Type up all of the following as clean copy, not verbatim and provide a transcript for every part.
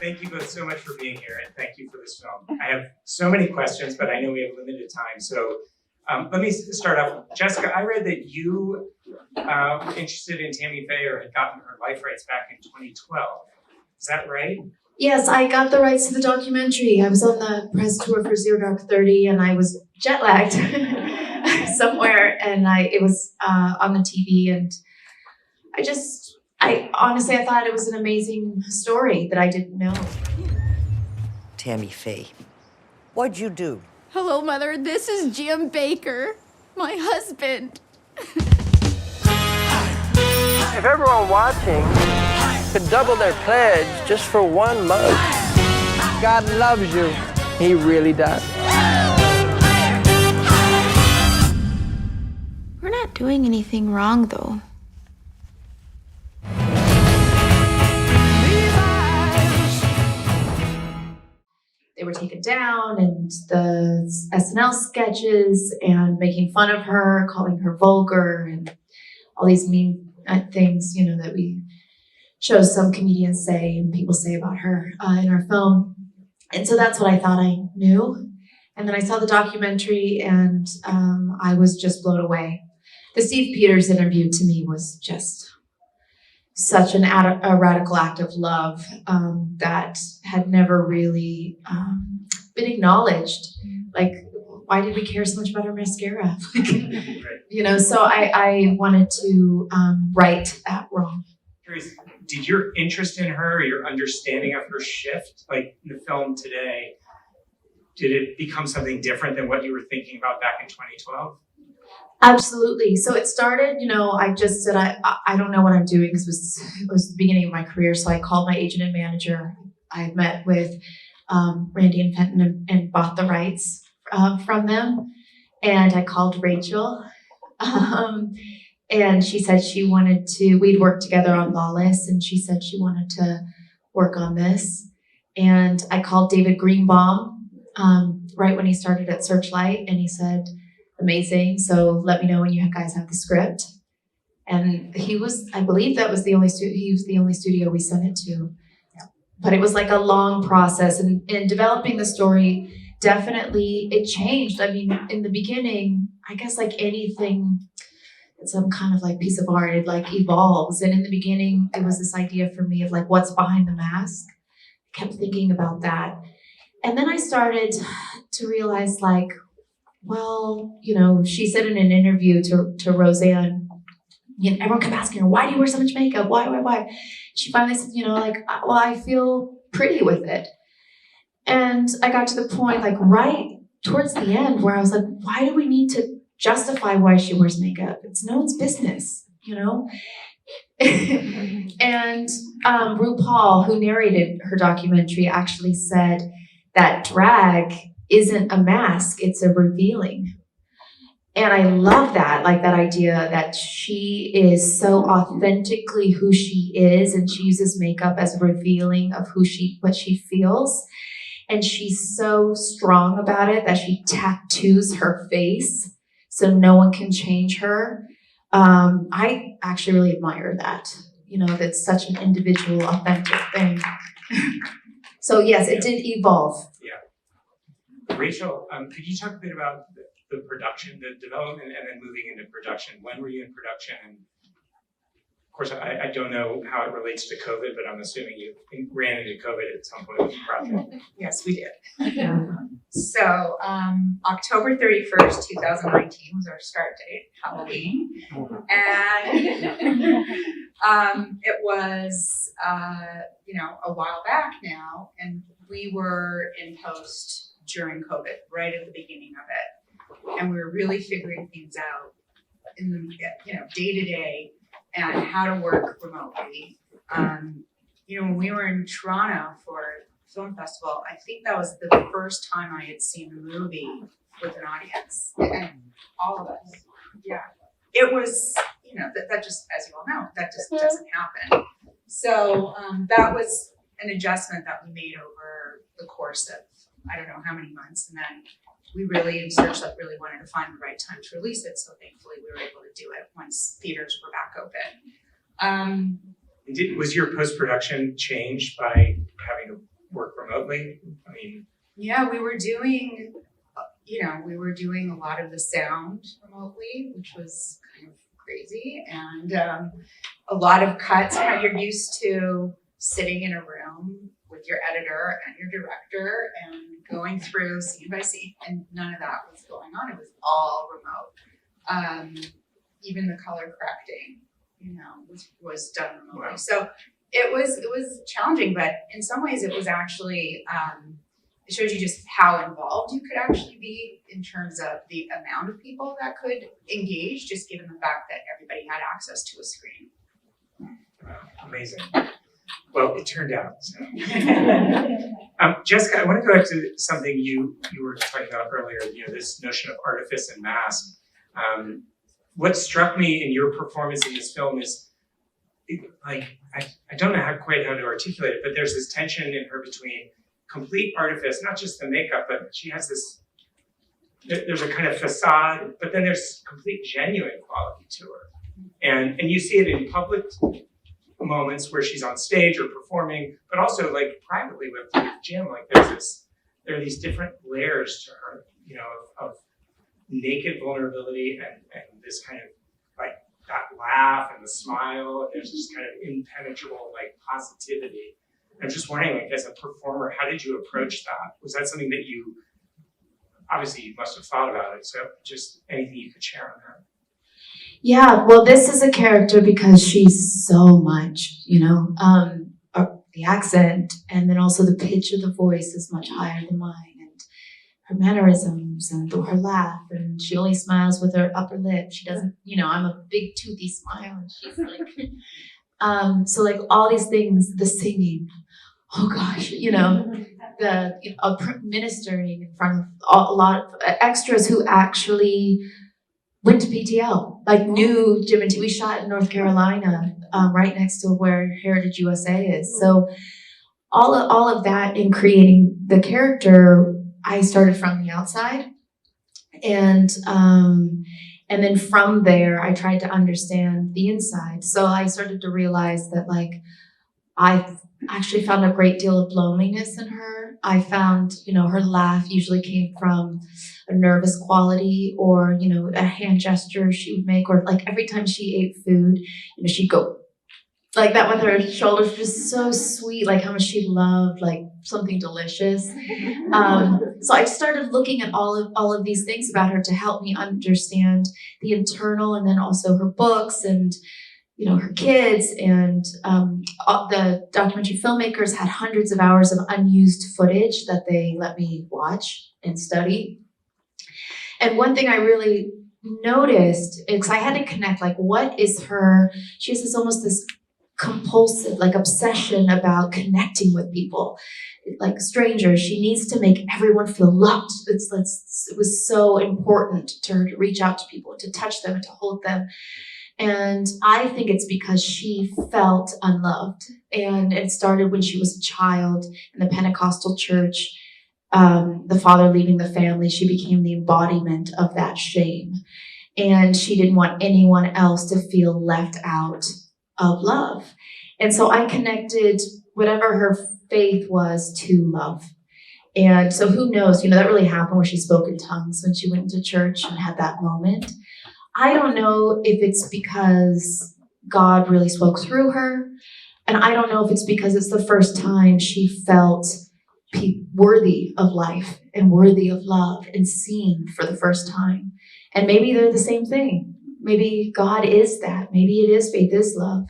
thank you both so much for being here, and thank you for this film. I have so many questions, but I know we have limited time, so let me start off. Jessica, I read that you were interested in Tammy Faye or had gotten her life rights back in 2012. Is that right? Yes, I got the rights to the documentary. I was on the press tour for Zero Dark 30, and I was jet lagged somewhere, and it was on the TV, and I honestly thought it was an amazing story that I didn't know. Tammy Faye, what'd you do? Hello, Mother. This is Jim Bakker, my husband. If everyone watching could double their pledge just for 1 month, God loves you. He really does. We're not doing anything wrong, though. They were taken down, and the SNL sketches, and making fun of her, calling her vulgar, and all these mean things, that we show some comedians say and people say about her in our film. And so that's what I thought I knew. And then I saw the documentary, and I was just blown away. The Steve Peters interview to me was just such a radical act of love that had never really been acknowledged. Like, why did we care so much about her mascara? So I wanted to right that wrong. Did your interest in her, or your understanding of her shift, like in the film today, did it become something different than what you were thinking about back in 2012? Absolutely. So it started, I just said, I don't know what I'm doing, because it was the beginning of my career. So I called my agent and manager. I met with Randy and Fenton and bought the rights from them. And I called Rachel. And she said she wanted to, we'd worked together on Lawless, and she said she wanted to work on this. And I called David Greenbaum right when he started at Searchlight, and he said, amazing, so let me know when you guys have the script. And I believe that was he was the only studio we sent it to. Yeah. But it was like a long process, and in developing the story, definitely it changed. I mean, in the beginning, I guess like anything, some kind of like piece of art, it like evolves. And in the beginning, it was this idea for me of like, what's behind the mask? I kept thinking about that. And then I started to realize, like, well, she said in an interview to Roseanne, everyone kept asking her, why do you wear so much makeup? Why? She finally said, well, I feel pretty with it. And I got to the point, like right towards the end, where I was like, why do we need to justify why she wears makeup? It's no one's business, And RuPaul, who narrated her documentary, actually said that drag isn't a mask, it's a revealing. And I love that, like that idea that she is so authentically who she is, and she uses makeup as a revealing of what she feels. And she's so strong about it that she tattoos her face so no one can change her. I actually really admire that. That's such an individual, authentic thing. So yes, it did evolve. Yeah. Rachel, could you talk a bit about the production, the development, and then moving into production? When were you in production? And of course, I don't know how it relates to COVID, but I'm assuming you ran into COVID at some point with the project. Yes, we did. So October 31st, 2019 was our start date, Halloween. And it was, a while back now, and we were in post during COVID, right at the beginning of it. And we were really figuring things out in the, day to day, and how to work remotely. When we were in Toronto for film festival, I think that was the first time I had seen a movie with an audience, and all of us. Yeah, it was, that just, as you all know, that just doesn't happen. So that was an adjustment that we made over the course of, I don't know how many months, and then we really, Searchlight really wanted to find the right time to release it, so thankfully we were able to do it once theaters were back open. Was your post-production changed by having to work remotely? I mean, Yeah, we were doing, a lot of the sound remotely, which was kind of crazy, and a lot of cuts. How you're used to sitting in a room with your editor and your director and going through scene by scene, and none of that was going on. It was all remote. Even the color correcting, was done remotely. Wow. So it was challenging, but in some ways it was actually it showed you just how involved you could actually be in terms of the amount of people that could engage, just given the fact that everybody had access to a screen. amazing. Well, it turned out. So. Jessica, I want to go back to something you were talking about earlier. This notion of artifice and mask. What struck me in your performance in this film is, I don't know quite how to articulate it, but there's this tension in her between complete artifice, not just the makeup, but she has this. There's a kind of facade, but then there's complete genuine quality to her, and you see it in public moments where she's on stage or performing, but also like privately with Jim. Like there are these different layers to her, of naked vulnerability and this kind of like that laugh and the smile. And there's this kind of impenetrable like positivity. I'm just wondering, like as a performer, how did you approach that? Was that something that obviously you must have thought about it? So just anything you could share on that. Yeah, well, this is a character because she's so much, the accent, and then also the pitch of the voice is much higher than mine, and her mannerisms and her laugh, and she only smiles with her upper lip. She doesn't, I'm a big toothy smile, and she's like, so like all these things, the singing, oh gosh, ministering in front of a lot of extras who actually went to PTL, like knew Jim and T. We shot in North Carolina, right next to where Heritage USA is. So all of that in creating the character, I started from the outside, and then from there, I tried to understand the inside. So I started to realize that like I actually found a great deal of loneliness in her. I found, her laugh usually came from a nervous quality, or, a hand gesture she would make, or like every time she ate food, she'd go like that with her shoulders, just so sweet, like how much she loved like something delicious. So I started looking at all of these things about her to help me understand the internal, and then also her books and her kids, and the documentary filmmakers had hundreds of hours of unused footage that they let me watch and study. And one thing I really noticed, because I had to connect, like, what is she has this compulsive, like, obsession about connecting with people, like strangers. She needs to make everyone feel loved. It was so important to her to reach out to people, to touch them, and to hold them. And I think it's because she felt unloved. And it started when she was a child in the Pentecostal church. The father leaving the family, she became the embodiment of that shame. And she didn't want anyone else to feel left out of love. And so I connected whatever her faith was to love. And so who knows, that really happened where she spoke in tongues when she went into church and had that moment. I don't know if it's because God really spoke through her. And I don't know if it's because it's the first time she felt worthy of life and worthy of love and seen for the first time. And maybe they're the same thing. Maybe God is that. Maybe it is faith is love.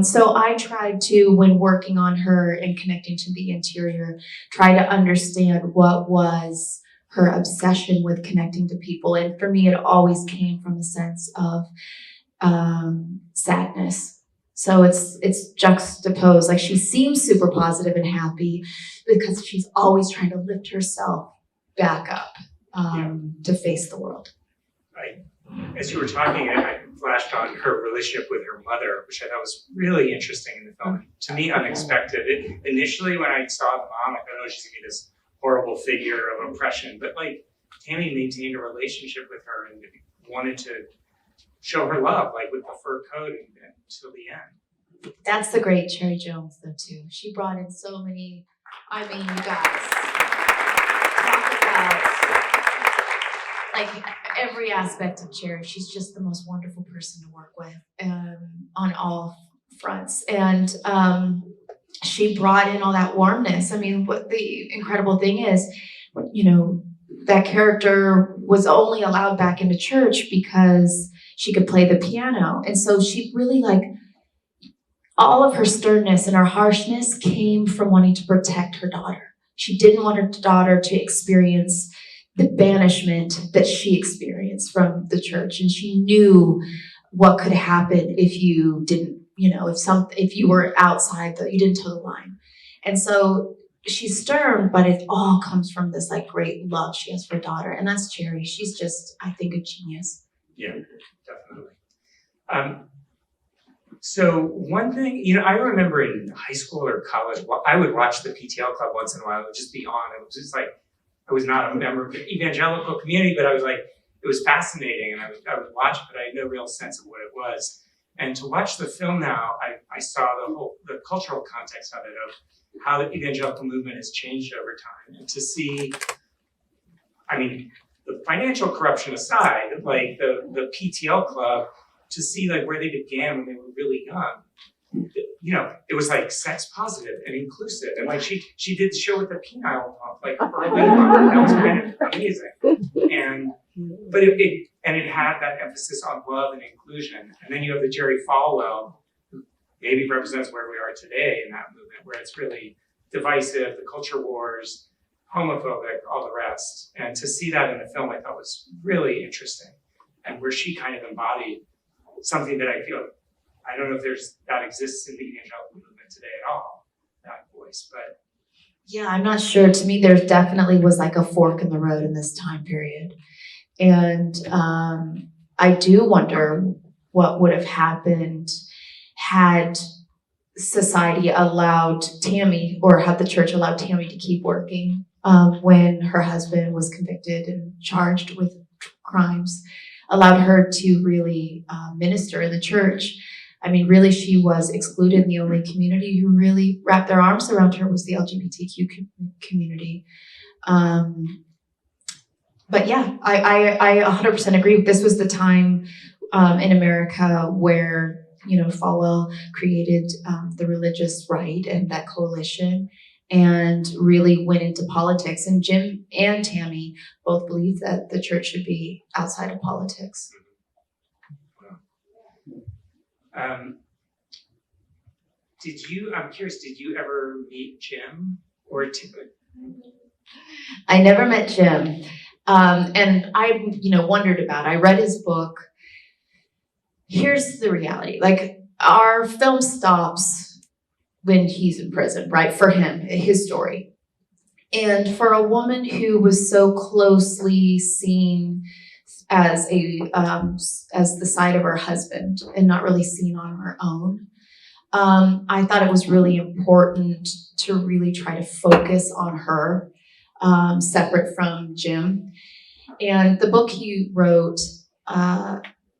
So I tried to, when working on her and connecting to the interior, try to understand what was her obsession with connecting to people. And for me, it always came from a sense of sadness. So it's juxtaposed. Like, she seems super positive and happy because she's always trying to lift herself back up to face the world. Right. As you were talking, I flashed on her relationship with her mother, which I thought was really interesting in the film. To me, unexpected. Initially, when I saw the mom, I thought, oh, she's gonna be this horrible figure of oppression. But like, Tammy maintained a relationship with her and wanted to show her love, like with the fur coat and till the end. That's the great Cherry Jones, though, too. She brought in so many I mean, you guys, talk about like every aspect of Cherry. She's just the most wonderful person to work with on all fronts. And she brought in all that warmness. I mean, what the incredible thing is, that character was only allowed back into church because she could play the piano. And so she really all of her sternness and her harshness came from wanting to protect her daughter. She didn't want her daughter to experience the banishment that she experienced from the church. And she knew what could happen if you didn't, if you were outside, you didn't toe the line. And so she's stern, but it all comes from this great love she has for her daughter. And that's Cherry. She's just, I think, a genius. Yeah, definitely. So one thing, I remember in high school or college, I would watch the PTL Club once in a while. It would just be on. It was just I was not a member of the evangelical community, but I was it was fascinating, and I would watch it, but I had no real sense of what it was. And to watch the film now, I saw the cultural context of it, of how the evangelical movement has changed over time, and to see, the financial corruption aside, the PTL Club, to see where they began when they were really young. It was sex positive and inclusive, and she did the show with the penile pump, that was kind of amazing. And it had that emphasis on love and inclusion. And then you have the Jerry Falwell, who maybe represents where we are today in that movement, where it's really divisive, the culture wars, homophobic, all the rest. And to see that in the film, I thought was really interesting, and where she kind of embodied something that I feel, I don't know if that exists in the evangelical movement today at all, that voice, but. Yeah, I'm not sure. To me, there definitely was a fork in the road in this time period. And I do wonder what would have happened had society allowed Tammy, or had the church allowed Tammy to keep working when her husband was convicted and charged with crimes, allowed her to really minister in the church. Really, she was excluded, and the only community who really wrapped their arms around her was the LGBTQ community. But yeah, I 100% agree. This was the time in America where, Falwell created the religious right and that coalition, and really went into politics. And Jim and Tammy both believe that the church should be outside of politics. I'm curious, did you ever meet Jim or I never met Jim. And I, wondered about it. I read his book. Here's the reality. Our film stops when he's in prison, right? For him, his story. And for a woman who was so closely seen as the side of her husband and not really seen on her own, I thought it was really important to really try to focus on her, separate from Jim. And the book he wrote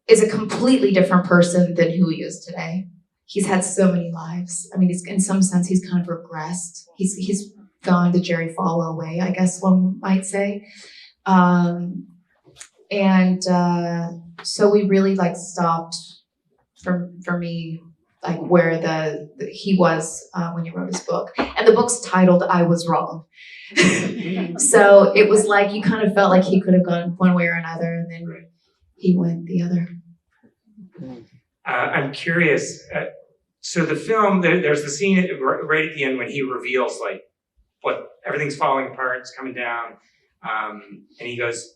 is a completely different person than who he is today. He's had so many lives. In some sense, he's kind of regressed. He's gone the Jerry Falwell way, I guess one might say. So we really stopped for me, where he was when he wrote his book. And the book's titled I Was Wrong. So it was you kind of felt like he could have gone one way or another, and then he went the other. I'm curious. So the film, there's the scene right at the end when he reveals what everything's falling apart, it's coming down, and he goes,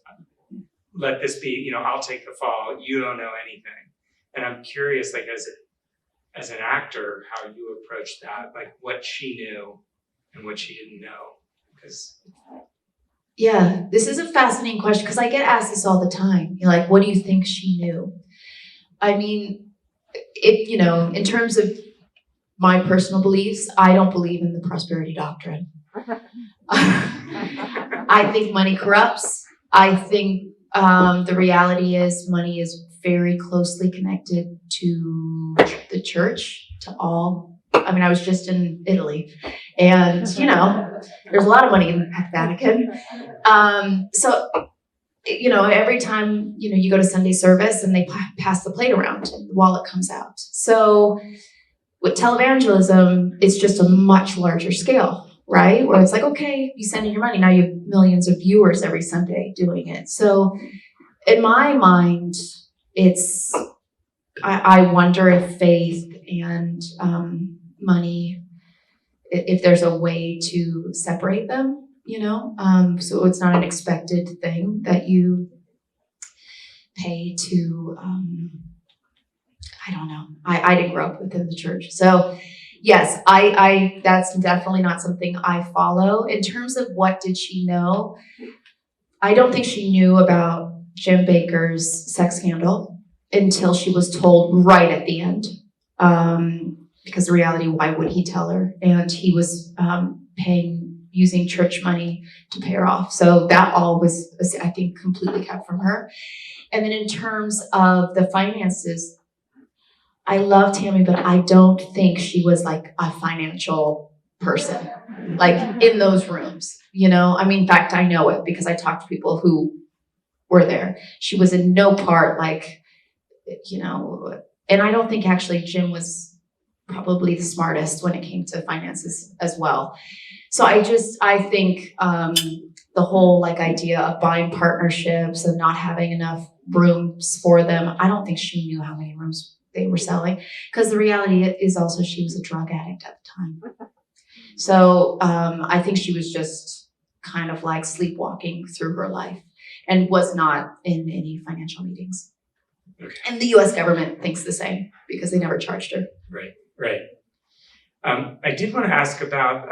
"Let this be. I'll take the fall. You don't know anything." And I'm curious, as an actor, how you approached that, what she knew and what she didn't know, because. Yeah, this is a fascinating question because I get asked this all the time. What do you think she knew? In terms of my personal beliefs, I don't believe in the prosperity doctrine. I think money corrupts. I think the reality is money is very closely connected to the church, to all I mean, I was just in Italy, and there's a lot of money in the Vatican. So every time you go to Sunday service and they pass the plate around and the wallet comes out. So with televangelism, it's just a much larger scale, right? Where it's like, okay, you send in your money, now you have millions of viewers every Sunday doing it. So in my mind, I wonder if faith and money, if there's a way to separate them, so it's not an expected thing that you pay to, I don't know. I didn't grow up within the church. So yes, I that's definitely not something I follow. In terms of what did she know, I don't think she knew about Jim Bakker's sex scandal until she was told right at the end. Because the reality, why would he tell her? And he was using church money to pay her off. So that all was, I think, completely kept from her. And then in terms of the finances, I love Tammy, but I don't think she was like a financial person, like in those rooms, I mean, in fact, I know it because I talked to people who were there. She was in no part like, and I don't think actually Jim was probably the smartest when it came to finances as well. So I think the whole idea of buying partnerships and not having enough rooms for them, I don't think she knew how many rooms they were selling, because the reality is also she was a drug addict at the time. So I think she was just kind of like sleepwalking through her life and was not in any financial meetings. Okay. And the US government thinks the same because they never charged her. Right. I did want to ask about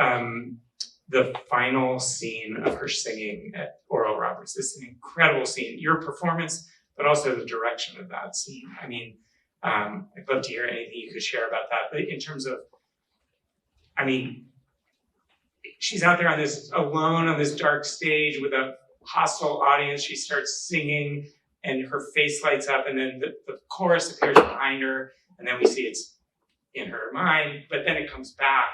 the final scene of her singing at Oral Roberts. This is an incredible scene. Your performance, but also the direction of that scene. I mean, I'd love to hear anything you could share about that. But in terms of, she's out there alone on this dark stage with a hostile audience. She starts singing and her face lights up, and then the chorus appears behind her, and then we see it's in her mind, but then it comes back.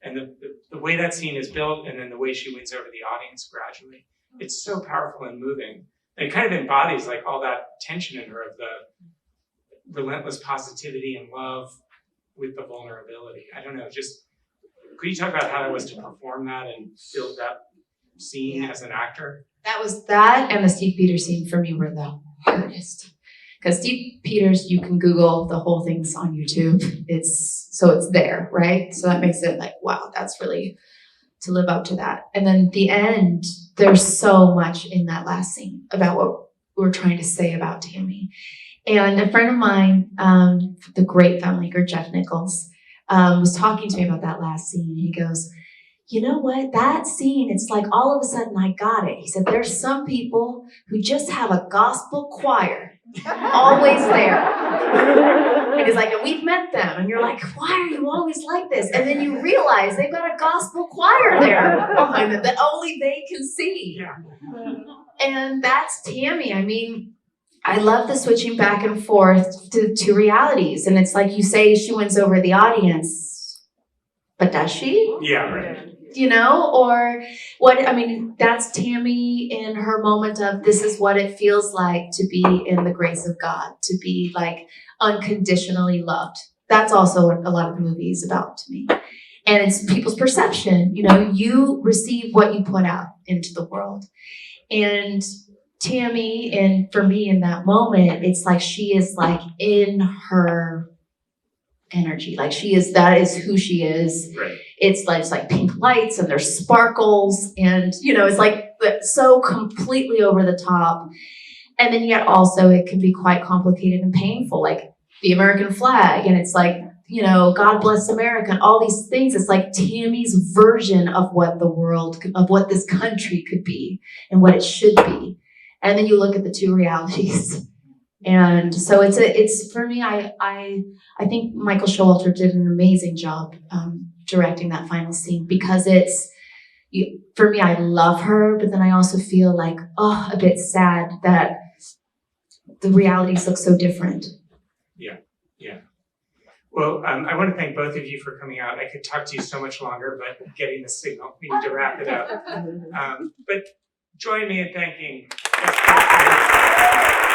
And the way that scene is built, and then the way she wins over the audience gradually, it's so powerful and moving. And it kind of embodies all that tension in her of the relentless positivity and love with the vulnerability. I don't know, just could you talk about how that was to perform that and build that scene as an actor? That and the Steve Peters scene for me were the hardest. Because Steve Peters, you can Google the whole thing's on YouTube. It's there, right? So that makes it wow, that's really to live up to that. And then the end, there's so much in that last scene about what we're trying to say about Tammy. And a friend of mine, the great filmmaker, Jeff Nichols, was talking to me about that last scene. And he goes, you know what, that scene, it's like all of a sudden I got it. He said, there's some people who just have a gospel choir always there. And he's like, and we've met them. And you're like, why are you always like this? And then you realize they've got a gospel choir there behind them that only they can see. Yeah. And that's Tammy. I mean, I love the switching back and forth to realities. And it's like you say she wins over the audience, but does she? Yeah, right. Or that's Tammy in her moment of this is what it feels like to be in the grace of God, to be unconditionally loved. That's also what a lot of the movie is about to me. And it's people's perception. You receive what you put out into the world. And Tammy, and for me in that moment, it's like she is in her energy. That is who she is. Right. It's like pink lights and there's sparkles and, it's so completely over the top. And then yet also it can be quite complicated and painful, like the American flag. And it's God bless America and all these things. It's like Tammy's version of what what this country could be and what it should be. And then you look at the two realities. And so it's for me, I think Michael Showalter did an amazing job directing that final scene because for me, I love her, but then I also feel a bit sad that the realities look so different. Yeah. Well, I want to thank both of you for coming out. I could talk to you so much longer, but getting the signal, we need to wrap it up. But join me in thanking Jessica.